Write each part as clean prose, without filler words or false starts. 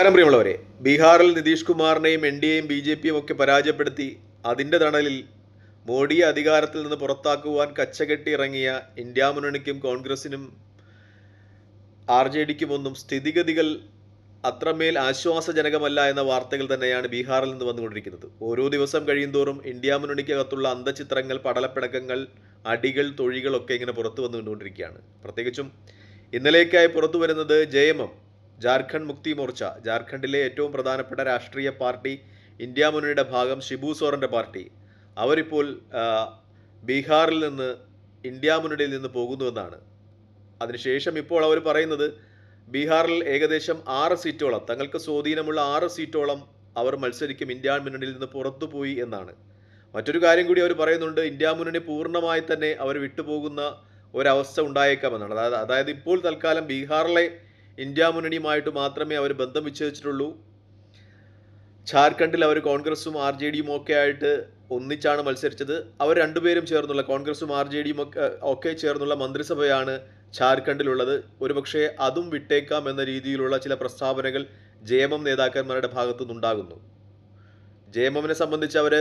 പ്രിയമുള്ളവരെ, ബീഹാറിൽ Nitish കുമാറിനെയും N D എയും ബി ജെ പിയും ഒക്കെ പരാജയപ്പെടുത്തി അതിൻ്റെ തണലിൽ മോഡിയെ അധികാരത്തിൽ നിന്ന് പുറത്താക്കുവാൻ കച്ചകെട്ടി ഇറങ്ങിയ ഇന്ത്യ മുന്നണിക്കും കോൺഗ്രസിനും ആർ ജെ ഡിക്കും ഒന്നും സ്ഥിതിഗതികൾ അത്രമേൽ ആശ്വാസജനകമല്ല എന്ന വാർത്തകൾ തന്നെയാണ് ബീഹാറിൽ നിന്ന് വന്നുകൊണ്ടിരിക്കുന്നത്. ഓരോ ദിവസം കഴിയുന്തോറും ഇന്ത്യ മുന്നണിക്കകത്തുള്ള അന്തചിത്രങ്ങൾ, പടലപ്പിണക്കങ്ങൾ, അടികൾ, തൊഴികളൊക്കെ ഇങ്ങനെ പുറത്തു വന്നുകൊണ്ടിരിക്കുകയാണ്. പ്രത്യേകിച്ചും ഇന്നലേക്കായി പുറത്തു വരുന്നത് JMM, ജാർഖണ്ഡ് മുക്തി മോർച്ച, ജാർഖണ്ഡിലെ ഏറ്റവും പ്രധാനപ്പെട്ട രാഷ്ട്രീയ പാർട്ടി, ഇന്ത്യ മുന്നണിയുടെ ഭാഗം ഷിബു സോറൻ്റെ പാർട്ടി, അവരിപ്പോൾ ബീഹാറിൽ നിന്ന് ഇന്ത്യ മുന്നണിയിൽ നിന്ന് പോകുന്നുവെന്നാണ്. അതിനുശേഷം ഇപ്പോൾ അവർ പറയുന്നത് ബീഹാറിൽ ഏകദേശം 6 സീറ്റോളം, തങ്ങൾക്ക് സ്വാധീനമുള്ള 6 സീറ്റോളം അവർ മത്സരിക്കും ഇന്ത്യ മുന്നണിയിൽ നിന്ന് പുറത്തുപോയി എന്നാണ്. മറ്റൊരു കാര്യം കൂടി അവർ പറയുന്നുണ്ട്, ഇന്ത്യ മുന്നണി പൂർണ്ണമായി തന്നെ അവർ വിട്ടുപോകുന്ന ഒരവസ്ഥ ഉണ്ടായേക്കാമെന്നാണ്. അതായത് ഇപ്പോൾ തൽക്കാലം ബീഹാറിലെ ഇന്ത്യ മുന്നണിയുമായിട്ട് മാത്രമേ അവർ ബന്ധം വിച്ഛേദിച്ചിട്ടുള്ളൂ. ജാർഖണ്ഡിൽ അവർ കോൺഗ്രസും ആർ ജെ ഡിയും ഒക്കെ ആയിട്ട് ഒന്നിച്ചാണ് മത്സരിച്ചത്. അവർ രണ്ടുപേരും ചേർന്നുള്ള, കോൺഗ്രസും ആർ ജെ ഡിയും ഒക്കെ ചേർന്നുള്ള മന്ത്രിസഭയാണ് ജാർഖണ്ഡിലുള്ളത്. ഒരുപക്ഷെ അതും വിട്ടേക്കാം എന്ന രീതിയിലുള്ള ചില പ്രസ്താവനകൾ JMM നേതാക്കന്മാരുടെ ഭാഗത്തു നിന്നുണ്ടാകുന്നു. JMMനെ സംബന്ധിച്ച് അവർ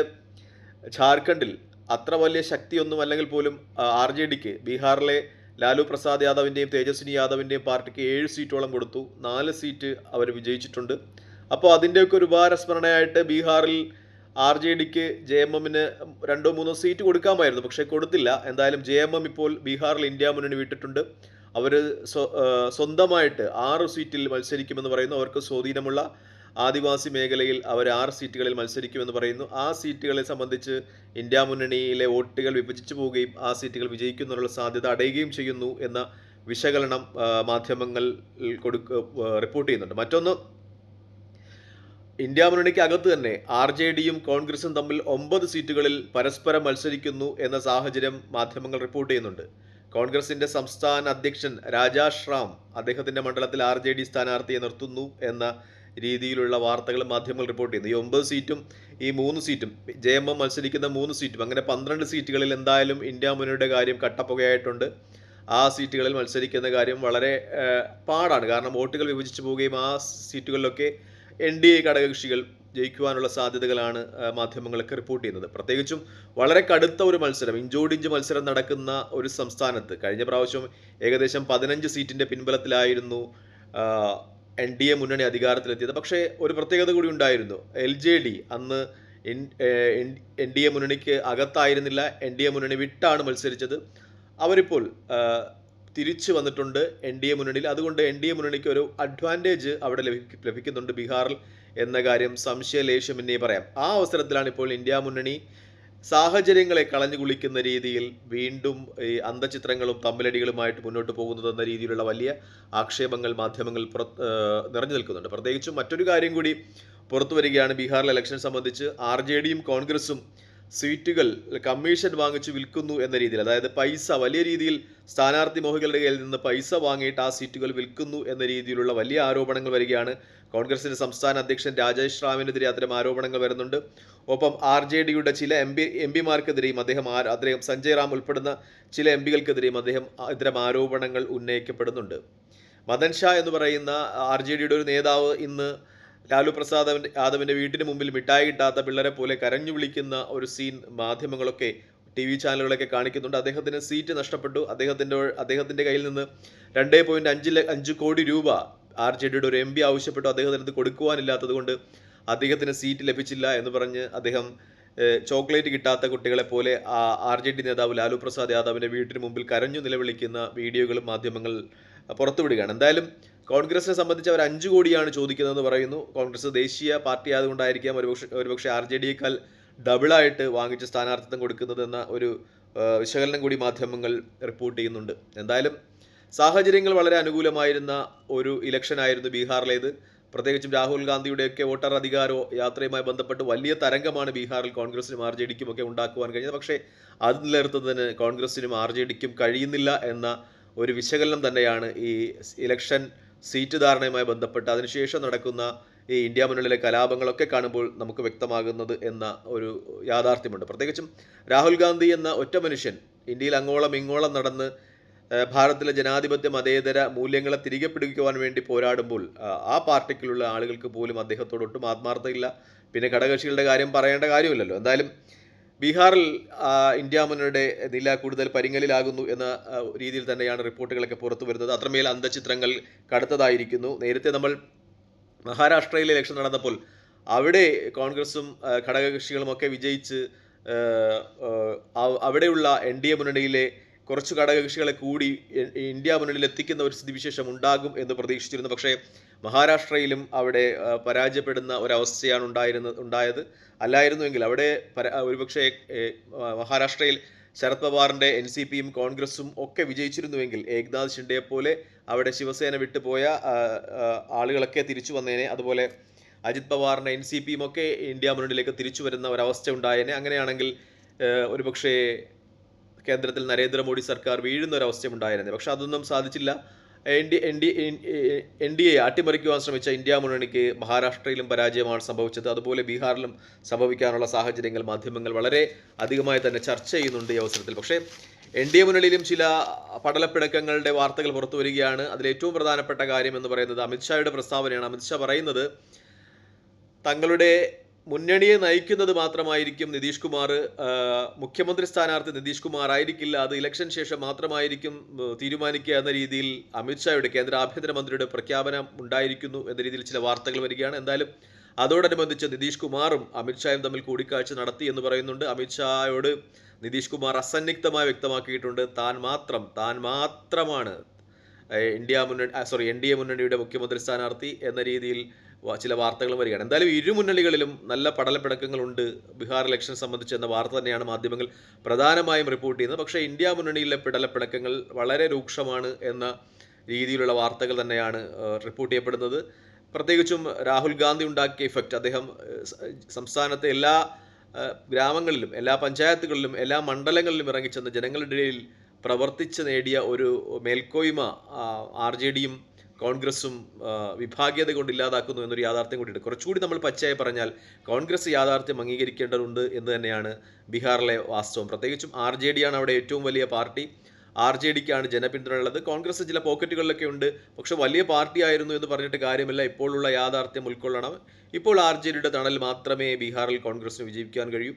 ജാർഖണ്ഡിൽ അത്ര വലിയ ശക്തിയൊന്നും അല്ലെങ്കിൽ പോലും ആർ ജെ ഡിക്ക് ബീഹാറിലെ ലാലു പ്രസാദ് യാദവിൻ്റെയും തേജസ്വിനി യാദവിൻ്റെയും പാർട്ടിക്ക് 7 സീറ്റോളം കൊടുത്തു. 4 സീറ്റ് അവർ വിജയിച്ചിട്ടുണ്ട്. അപ്പോൾ അതിൻ്റെയൊക്കെ ഒരു ഉപഹാരസ്മരണയായിട്ട് ബീഹാറിൽ ആർ ജെ ഡിക്ക് JMMന് 2-3 സീറ്റ് കൊടുക്കാമായിരുന്നു, പക്ഷേ കൊടുത്തില്ല. എന്തായാലും JMM ഇപ്പോൾ ബീഹാറിൽ ഇന്ത്യ മുന്നണി വിട്ടിട്ടുണ്ട്. അവർ സ്വന്തമായിട്ട് 6 സീറ്റിൽ മത്സരിക്കുമെന്ന് പറയുന്നു. അവർക്ക് സ്വാധീനമുള്ള ആദിവാസി മേഖലയിൽ അവർ 6 സീറ്റുകളിൽ മത്സരിക്കുമെന്ന് പറയുന്നു. ആ സീറ്റുകളെ സംബന്ധിച്ച് ഇന്ത്യ മുന്നണിയിലെ വോട്ടുകൾ വിഭജിച്ചു പോവുകയും ആ സീറ്റുകൾ വിജയിക്കുന്നതിനുള്ള സാധ്യത അടയുകയും ചെയ്യുന്നു എന്ന വിശകലനം മാധ്യമങ്ങൾ റിപ്പോർട്ട് ചെയ്യുന്നുണ്ട്. മറ്റൊന്ന്, ഇന്ത്യ മുന്നണിക്ക് അകത്ത് തന്നെ ആർ ജെ ഡിയും കോൺഗ്രസും തമ്മിൽ 9 സീറ്റുകളിൽ പരസ്പരം മത്സരിക്കുന്നു എന്ന സാഹചര്യം മാധ്യമങ്ങൾ റിപ്പോർട്ട് ചെയ്യുന്നുണ്ട്. കോൺഗ്രസിന്റെ സംസ്ഥാന അധ്യക്ഷൻ രാജാഷ് റാം അദ്ദേഹത്തിന്റെ മണ്ഡലത്തിൽ ആർ ജെ ഡി സ്ഥാനാർത്ഥിയെ നിർത്തുന്നു എന്ന രീതിയിലുള്ള വാർത്തകൾ മാധ്യമങ്ങൾ റിപ്പോർട്ട് ചെയ്യുന്നു. ഈ 9 സീറ്റും ഈ 3 സീറ്റും JMM മത്സരിക്കുന്ന 3 സീറ്റും, അങ്ങനെ 12 സീറ്റുകളിൽ എന്തായാലും ഇന്ത്യ മുന്നണിയുടെ കാര്യം കട്ടപ്പുകയായിട്ടുണ്ട്. ആ സീറ്റുകളിൽ മത്സരിക്കുന്ന കാര്യം വളരെ പാടാണ്. കാരണം വോട്ടുകൾ വിഭജിച്ചു പോവുകയും ആ സീറ്റുകളിലൊക്കെ NDA ഘടകകക്ഷികൾ ജയിക്കുവാനുള്ള സാധ്യതകളാണ് മാധ്യമങ്ങളൊക്കെ റിപ്പോർട്ട് ചെയ്യുന്നത്. പ്രത്യേകിച്ചും വളരെ കടുത്ത ഒരു മത്സരം, ഇഞ്ചോടിഞ്ച് മത്സരം നടക്കുന്ന ഒരു സംസ്ഥാനത്ത് കഴിഞ്ഞ പ്രാവശ്യം ഏകദേശം 15 സീറ്റിൻ്റെ പിൻബലത്തിലായിരുന്നു NDA മുന്നണി അധികാരത്തിലെത്തിയത്. പക്ഷേ ഒരു പ്രത്യേകത കൂടി ഉണ്ടായിരുന്നു. LJD അന്ന് NDA മുന്നണിക്ക് അകത്തായിരുന്നില്ല, NDA മുന്നണി വിട്ടാണ് മത്സരിച്ചത്. അവരിപ്പോൾ തിരിച്ചു വന്നിട്ടുണ്ട് NDA മുന്നണിയിൽ. അതുകൊണ്ട് NDA മുന്നണിക്ക് ഒരു അഡ്വാൻറ്റേജ് അവിടെ ലഭിക്കുന്നുണ്ട് ബീഹാറിൽ എന്ന കാര്യം സംശയലേശമെന്നേ പറയാം. ആ അവസരത്തിലാണ് ഇപ്പോൾ ഇന്ത്യ മുന്നണി സാഹചര്യങ്ങളെ കളഞ്ഞു കുളിക്കുന്ന രീതിയിൽ വീണ്ടും ഈ അന്തചിത്രങ്ങളും തമ്മിലടികളുമായിട്ട് മുന്നോട്ട് പോകുന്നതെന്ന രീതിയിലുള്ള വലിയ ആക്ഷേപങ്ങൾ മാധ്യമങ്ങൾ നിറഞ്ഞു നിൽക്കുന്നുണ്ട്. പ്രത്യേകിച്ചും മറ്റൊരു കാര്യം കൂടി പുറത്തു വരികയാണ് ബീഹാറിലെ ഇലക്ഷൻ സംബന്ധിച്ച്. ആർ ജെ ഡിയും കോൺഗ്രസും സീറ്റുകൾ കമ്മീഷൻ വാങ്ങിച്ച് വിൽക്കുന്നു എന്ന രീതിയിൽ, അതായത് പൈസ വലിയ രീതിയിൽ സ്ഥാനാർത്ഥി മോഹികളുടെ കയ്യിൽ നിന്ന് പൈസ വാങ്ങിയിട്ട് ആ സീറ്റുകൾ വിൽക്കുന്നു എന്ന രീതിയിലുള്ള വലിയ ആരോപണങ്ങൾ വരികയാണ്. കോൺഗ്രസിന്റെ സംസ്ഥാന അധ്യക്ഷൻ രാജേഷ് റാമിനെതിരെ അത്തരം ആരോപണങ്ങൾ വരുന്നുണ്ട്. ഒപ്പം ആർ ജെ ഡിയുടെ ചില എം പിമാർക്കെതിരെയും അദ്ദേഹം സഞ്ജയ് റാം ഉൾപ്പെടുന്ന ചില MPകൾക്കെതിരെയും ഇത്തരം ആരോപണങ്ങൾ ഉന്നയിക്കപ്പെടുന്നുണ്ട്. മദൻ ഷാ എന്ന് പറയുന്ന ആർ ജെ ഡിയുടെ ഒരു നേതാവ് ഇന്ന് ലാലു പ്രസാദ് യാദവിൻ്റെ വീട്ടിന് മുമ്പിൽ മിഠായി കിട്ടാത്ത പിള്ളേരെ പോലെ കരഞ്ഞു വിളിക്കുന്ന ഒരു സീൻ മാധ്യമങ്ങളൊക്കെ TV ചാനലുകളൊക്കെ കാണിക്കുന്നുണ്ട്. അദ്ദേഹത്തിന് സീറ്റ് നഷ്ടപ്പെട്ടു. അദ്ദേഹത്തിൻ്റെ കയ്യിൽ നിന്ന് 2.5 കോടി രൂപ ആർ ജെ ഡിയുടെ ഒരു MP ആവശ്യപ്പെട്ടു. അദ്ദേഹത്തിന് കൊടുക്കുവാനില്ലാത്തത് കൊണ്ട് അദ്ദേഹത്തിന് സീറ്റ് ലഭിച്ചില്ല എന്ന് പറഞ്ഞ് അദ്ദേഹം ചോക്ലേറ്റ് കിട്ടാത്ത കുട്ടികളെ പോലെ ആർ ജെ ഡി നേതാവ് ലാലു പ്രസാദ് യാദവിൻ്റെ വീട്ടിന് മുമ്പിൽ കരഞ്ഞു നിലവിളിക്കുന്ന വീഡിയോകളും മാധ്യമങ്ങൾ പുറത്തുവിടുകയാണ്. എന്തായാലും കോൺഗ്രസിനെ സംബന്ധിച്ച് അവർ 5 കോടിയാണ് ചോദിക്കുന്നതെന്ന് പറയുന്നു. കോൺഗ്രസ് ദേശീയ പാർട്ടി ആയതുകൊണ്ടായിരിക്കാം ഒരുപക്ഷെ ആർ ജെ ഡിയേക്കാൾ ഡബിളായിട്ട് വാങ്ങിച്ച് സ്ഥാനാർത്ഥിത്വം കൊടുക്കുന്നതെന്ന ഒരു വിശകലനം കൂടി മാധ്യമങ്ങൾ റിപ്പോർട്ട് ചെയ്യുന്നുണ്ട്. എന്തായാലും സാഹചര്യങ്ങൾ വളരെ അനുകൂലമായിരുന്ന ഒരു ഇലക്ഷനായിരുന്നു ബീഹാറിലേത്. പ്രത്യേകിച്ചും രാഹുൽ ഗാന്ധിയുടെയൊക്കെ വോട്ടർ അധികാരോ യാത്രയുമായി ബന്ധപ്പെട്ട് വലിയ തരംഗമാണ് ബീഹാറിൽ കോൺഗ്രസിനും ആർ ജെ ഡിക്കും ഒക്കെ ഉണ്ടാക്കുവാൻ കഴിഞ്ഞത്. പക്ഷേ അത് നിലനിർത്തുന്നതിന് കോൺഗ്രസിനും ആർ ജെ ഡിക്കും കഴിയുന്നില്ല എന്ന ഒരു വിശകലനം തന്നെയാണ് ഈ ഇലക്ഷൻ സീറ്റ് ധാരണയുമായി ബന്ധപ്പെട്ട് അതിനുശേഷം നടക്കുന്ന ഈ ഇന്ത്യ മുന്നണിയിലെ കലാപങ്ങളൊക്കെ കാണുമ്പോൾ നമുക്ക് വ്യക്തമാകുന്നത് എന്ന ഒരു യാഥാർത്ഥ്യമുണ്ട്. പ്രത്യേകിച്ചും രാഹുൽ ഗാന്ധി എന്ന ഒറ്റ മനുഷ്യൻ ഇന്ത്യയിൽ അങ്ങോളം ഇങ്ങോളം നടന്ന് ഭാരതത്തിലെ ജനാധിപത്യ മതേതര മൂല്യങ്ങളെ തിരികെ പിടിക്കുവാൻ വേണ്ടി പോരാടുമ്പോൾ ആ പാർട്ടിക്കുള്ള ആളുകൾക്ക് പോലും അദ്ദേഹത്തോട് ഒട്ടും ആത്മാർത്ഥതയില്ല. പിന്നെ ഘടകകക്ഷികളുടെ കാര്യം പറയേണ്ട കാര്യമില്ലല്ലോ. എന്തായാലും ബീഹാറിൽ ഇന്ത്യ മുന്നണിയുടെ നില കൂടുതൽ പരിങ്ങലിലാകുന്നു എന്ന രീതിയിൽ തന്നെയാണ് റിപ്പോർട്ടുകളൊക്കെ പുറത്തു വരുന്നത്. അത്രമേൽ അന്തഃഛിദ്രങ്ങൾ കടുത്തതായിരിക്കുന്നു. നേരത്തെ നമ്മൾ മഹാരാഷ്ട്രയിൽ ഇലക്ഷൻ നടന്നപ്പോൾ അവിടെ കോൺഗ്രസും ഘടകകക്ഷികളും ഒക്കെ വിജയിച്ച് അവിടെയുള്ള NDA മുന്നണിയിലെ കുറച്ച് ഘടകകക്ഷികളെ കൂടി ഇന്ത്യ മുന്നണിയിൽ എത്തിക്കുന്ന ഒരു സ്ഥിതിവിശേഷം ഉണ്ടാകും എന്ന് പ്രതീക്ഷിച്ചിരുന്നു. പക്ഷേ മഹാരാഷ്ട്രയിലും അവിടെ പരാജയപ്പെടുന്ന ഒരവസ്ഥയാണ് ഉണ്ടായത്. അല്ലായിരുന്നുവെങ്കിൽ അവിടെ ഒരുപക്ഷെ മഹാരാഷ്ട്രയിൽ ശരത് പവാറിൻ്റെ NCPയും കോൺഗ്രസും ഒക്കെ വിജയിച്ചിരുന്നുവെങ്കിൽ ഏക്നാഥ് ഷിൻഡെയെ പോലെ അവിടെ ശിവസേന വിട്ടുപോയ ആളുകളൊക്കെ തിരിച്ചു വന്നേനെ. അതുപോലെ അജിത് പവാറിൻ്റെ NCPയും ഒക്കെ ഇന്ത്യ മുന്നണിയിലേക്ക് തിരിച്ചു വരുന്ന ഒരവസ്ഥ ഉണ്ടായേനെ. അങ്ങനെയാണെങ്കിൽ ഒരുപക്ഷേ കേന്ദ്രത്തിൽ നരേന്ദ്രമോദി സർക്കാർ വീഴുന്ന ഒരവസ്ഥ ഉണ്ടായിരുന്നത്. പക്ഷെ അതൊന്നും സാധിച്ചില്ല. NDA അട്ടിമറിക്കുവാൻ ശ്രമിച്ച ഇന്ത്യ മുന്നണിക്ക് മഹാരാഷ്ട്രയിലും പരാജയമാണ് സംഭവിച്ചത്. അതുപോലെ ബീഹാറിലും സംഭവിക്കാനുള്ള സാഹചര്യങ്ങൾ മാധ്യമങ്ങൾ വളരെ അധികമായി തന്നെ ചർച്ച ചെയ്യുന്നുണ്ട് ഈ അവസരത്തിൽ. പക്ഷേ NDA മുന്നണിയിലും ചില പടലപ്പിണക്കങ്ങളുടെ വാർത്തകൾ പുറത്തു വരികയാണ്. അതിലേറ്റവും പ്രധാനപ്പെട്ട കാര്യം എന്ന് പറയുന്നത് അമിത്ഷായുടെ പ്രസ്താവനയാണ്. അമിത്ഷാ പറയുന്നത് തങ്ങളുടെ മുന്നണിയെ നയിക്കുന്നത് മാത്രമായിരിക്കും നിതീഷ് കുമാർ, മുഖ്യമന്ത്രി സ്ഥാനാർത്ഥി നിതീഷ് കുമാർ ആയിരിക്കില്ല, അത് ഇലക്ഷൻ ശേഷം മാത്രമായിരിക്കും തീരുമാനിക്കുക എന്ന രീതിയിൽ അമിത്ഷായുടെ കേന്ദ്ര ആഭ്യന്തരമന്ത്രിയുടെ പ്രഖ്യാപനം ഉണ്ടായിരിക്കുന്നു എന്ന രീതിയിൽ ചില വാർത്തകൾ വരികയാണ്. എന്തായാലും അതോടനുബന്ധിച്ച് നിതീഷ് കുമാറും അമിത്ഷായും തമ്മിൽ കൂടിക്കാഴ്ച നടത്തി എന്ന് പറയുന്നുണ്ട്. അമിത്ഷായോട് നിതീഷ് കുമാർ അസന്നിഗ്ധമായി വ്യക്തമാക്കിയിട്ടുണ്ട് താൻ മാത്രമാണ് NDA മുന്നണിയുടെ മുഖ്യമന്ത്രി സ്ഥാനാർത്ഥി എന്ന രീതിയിൽ ചില വാർത്തകൾ വരികയാണ്. എന്തായാലും ഇരു മുന്നണികളിലും നല്ല പടലപ്പിണക്കങ്ങളുണ്ട് ബീഹാർ ഇലക്ഷൻ സംബന്ധിച്ച് എന്ന വാർത്ത തന്നെയാണ് മാധ്യമങ്ങൾ പ്രധാനമായും റിപ്പോർട്ട് ചെയ്യുന്നത്. പക്ഷേ ഇന്ത്യ മുന്നണിയിലെ പടലപ്പിണക്കങ്ങൾ വളരെ രൂക്ഷമാണ് എന്ന രീതിയിലുള്ള വാർത്തകൾ തന്നെയാണ് റിപ്പോർട്ട് ചെയ്യപ്പെടുന്നത്. പ്രത്യേകിച്ചും രാഹുൽ ഗാന്ധി ഉണ്ടാക്കിയ ഇഫക്റ്റ്, അദ്ദേഹം സംസ്ഥാനത്തെ എല്ലാ ഗ്രാമങ്ങളിലും എല്ലാ പഞ്ചായത്തുകളിലും എല്ലാ മണ്ഡലങ്ങളിലും ഇറങ്ങിച്ചെന്ന് ജനങ്ങളുടെ ഇടയിൽ പ്രവർത്തിച്ച് നേടിയ ഒരു മേൽക്കോയ്മ RJDയും കോൺഗ്രസും വിഭാഗീയത കൊണ്ട് ഇല്ലാതാക്കുന്നു എന്നൊരു യാഥാർത്ഥ്യം കൂടിയുണ്ട്. കുറച്ചുകൂടി നമ്മൾ പച്ചയായി പറഞ്ഞാൽ കോൺഗ്രസ് യാഥാർത്ഥ്യം അംഗീകരിക്കേണ്ടതുണ്ട് എന്ന് തന്നെയാണ് ബീഹാറിലെ വാസ്തവം. പ്രത്യേകിച്ചും RJDയാണ് അവിടെ ഏറ്റവും വലിയ പാർട്ടി. RJDക്കാണ് ജനപിന്തുണയുള്ളത്. കോൺഗ്രസ് ചില പോക്കറ്റുകളിലൊക്കെ ഉണ്ട്. പക്ഷെ വലിയ പാർട്ടി ആയിരുന്നു എന്ന് പറഞ്ഞിട്ട് കാര്യമില്ല. ഇപ്പോഴുള്ള യാഥാർത്ഥ്യം ഉൾക്കൊള്ളണം. ഇപ്പോൾ RJDയുടെ തണൽ മാത്രമേ ബീഹാറിൽ കോൺഗ്രസിന് വിജയിക്കാൻ കഴിയൂ.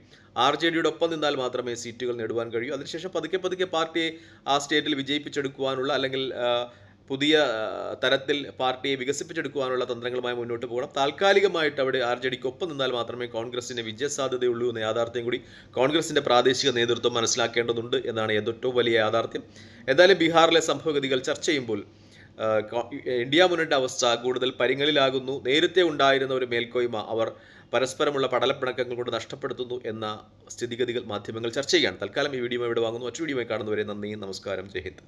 RJDയുടെ ഒപ്പം നിന്നാൽ മാത്രമേ സീറ്റുകൾ നേടുവാൻ കഴിയൂ. അതിനുശേഷം പതുക്കെ പാർട്ടിയെ ആ സ്റ്റേറ്റിൽ വിജയിപ്പിച്ചെടുക്കുവാനുള്ള അല്ലെങ്കിൽ പുതിയ തരത്തിൽ പാർട്ടിയെ വികസിപ്പിച്ചെടുക്കുവാനുള്ള തന്ത്രങ്ങളുമായി മുന്നോട്ട് പോകണം. താൽക്കാലികമായിട്ട് അവിടെ RJDക്ക് ഒപ്പം നിന്നാൽ മാത്രമേ കോൺഗ്രസിന് വിജയസാധ്യതയുള്ളൂ എന്ന യാഥാർത്ഥ്യം കൂടി കോൺഗ്രസിൻ്റെ പ്രാദേശിക നേതൃത്വം മനസ്സിലാക്കേണ്ടതുണ്ട് എന്നാണ് ഏറ്റവും വലിയ യാഥാർത്ഥ്യം. എന്തായാലും ബീഹാറിലെ സംഭവഗതികൾ ചർച്ച ചെയ്യുമ്പോൾ ഇന്ത്യ മുന്നണിയുടെ അവസ്ഥ കൂടുതൽ പരിങ്ങലിലാകുന്നു. നേരത്തെ ഉണ്ടായിരുന്ന ഒരു മേൽക്കോയ്മ അവർ പരസ്പരമുള്ള പടലപ്പിണക്കങ്ങൾ കൊണ്ട് നഷ്ടപ്പെടുത്തുന്നു എന്ന സ്ഥിതിഗതികൾ മാധ്യമങ്ങൾ ചർച്ച ചെയ്യുകയാണ്. തൽക്കാലം ഈ വീഡിയോ ഇവിടെ വാങ്ങുന്നു. മറ്റു വീഡിയോയുമായി കാണുന്നവരെ നന്ദി, നമസ്കാരം, ജയ് ഹിന്ദ്.